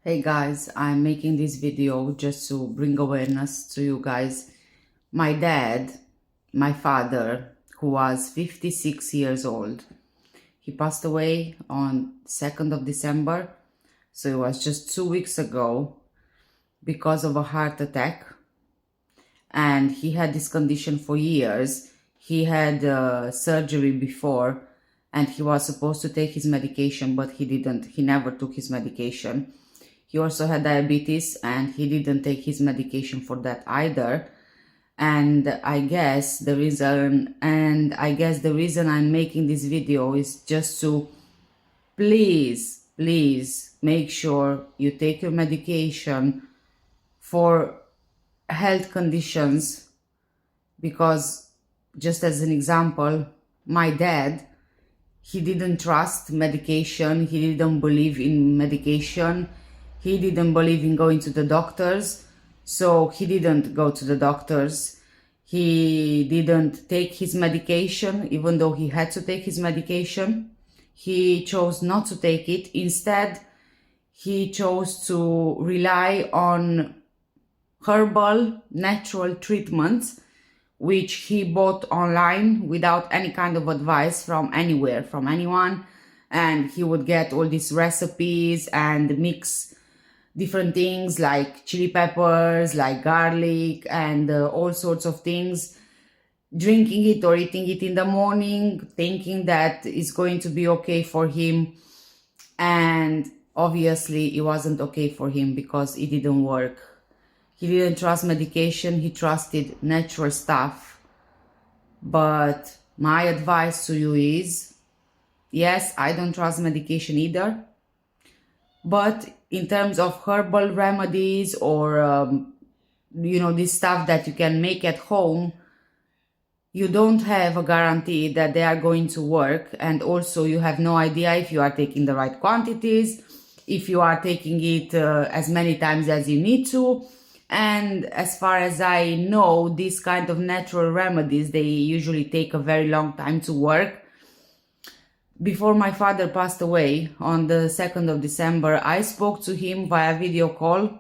Hey guys, I'm making this video just to bring awareness to you guys. My dad, my father, who was 56 years old, he passed away on 2nd of December. So it was just 2 weeks ago because of a heart attack. And he had this condition for years. He had surgery before and he was supposed to take his medication, but he didn't. He never took his medication. He also had diabetes and he didn't take his medication for that either. And I guess the reason I'm making this video is just to please make sure you take your medication for health conditions, because just as an example, my dad, he didn't trust medication, he didn't believe in medication, he didn't believe in going to the doctors, so he didn't go to the doctors. He didn't take his medication, even though he had to take his medication. He chose not to take it. Instead, he chose to rely on herbal, natural treatments, which he bought online without any kind of advice from anywhere, from anyone. And he would get all these recipes and mix different things like chili peppers, like garlic, and all sorts of things, drinking it or eating it in the morning, thinking that it's going to be okay for him. And obviously it wasn't okay for him because it didn't work. He didn't trust medication, he trusted natural stuff. But my advice to you is, yes, I don't trust medication either. But in terms of herbal remedies or, this stuff that you can make at home, you don't have a guarantee that they are going to work. And also you have no idea if you are taking the right quantities, if you are taking it as many times as you need to. And as far as I know, these kind of natural remedies, they usually take a very long time to work. Before my father passed away on the 2nd of December, I spoke to him via video call.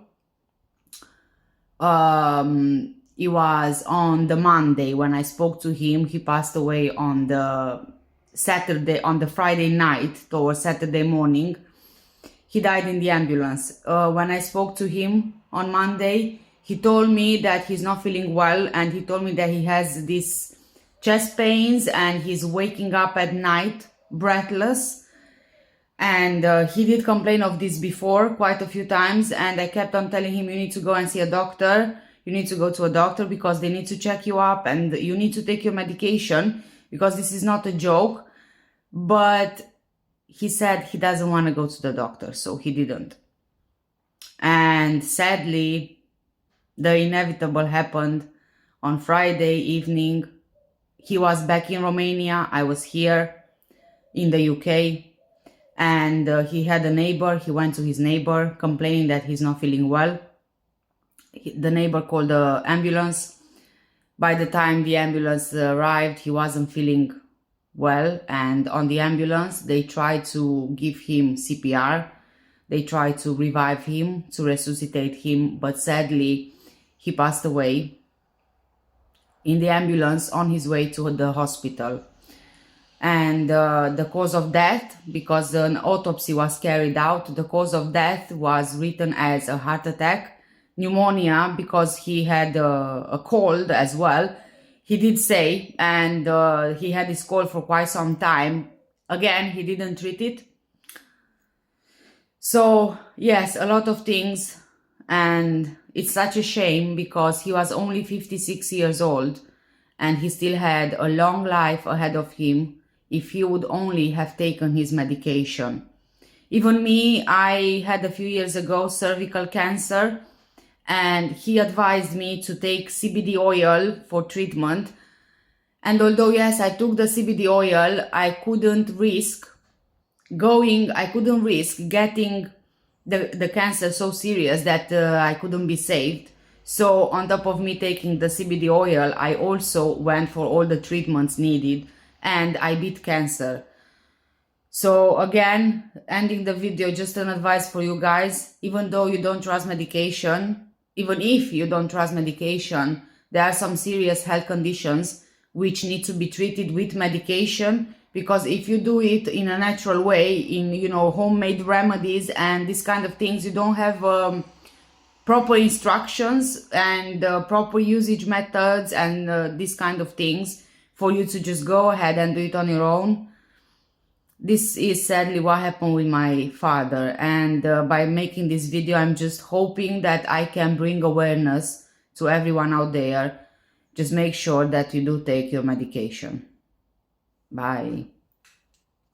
It was on the Monday when I spoke to him. He passed away on the Friday night towards Saturday morning. He died in the ambulance. When I spoke to him on Monday, he told me that he's not feeling well, and he told me that he has these chest pains and he's waking up at night breathless. And he did complain of this before quite a few times, and I kept on telling him, you need to go and see a doctor. You need to go to a doctor because they need to check you up and you need to take your medication because this is not a joke. But he said he doesn't want to go to the doctor, so he didn't. And sadly, the inevitable happened on Friday evening. He was back in Romania. I was here in the UK. And he had a neighbor. He went to his neighbor complaining that he's not feeling well. The neighbor called the ambulance. By the time the ambulance arrived, he wasn't feeling well. And on the ambulance, they tried to give him CPR. They tried to revive him, to resuscitate him. But sadly, he passed away in the ambulance on his way to the hospital. And the cause of death, because an autopsy was carried out, the cause of death was written as a heart attack, pneumonia, because he had a cold as well. He did say, and he had this cold for quite some time. Again, he didn't treat it. So yes, a lot of things, and it's such a shame because he was only 56 years old and he still had a long life ahead of him if he would only have taken his medication. Even me, I had a few years ago cervical cancer, and he advised me to take CBD oil for treatment. And although yes, I took the CBD oil, I couldn't risk getting the cancer so serious that I couldn't be saved. So on top of me taking the CBD oil, I also went for all the treatments needed, and I beat cancer. So again, ending the video, just an advice for you guys. Even though you don't trust medication, even if you don't trust medication, there are some serious health conditions which need to be treated with medication, because if you do it in a natural way, in, you know, homemade remedies and this kind of things, you don't have proper instructions and proper usage methods and this kind of things for you to just go ahead and do it on your own. This is sadly what happened with my father, and by making this video, I'm just hoping that I can bring awareness to everyone out there. Just make sure that you do take your medication. Bye.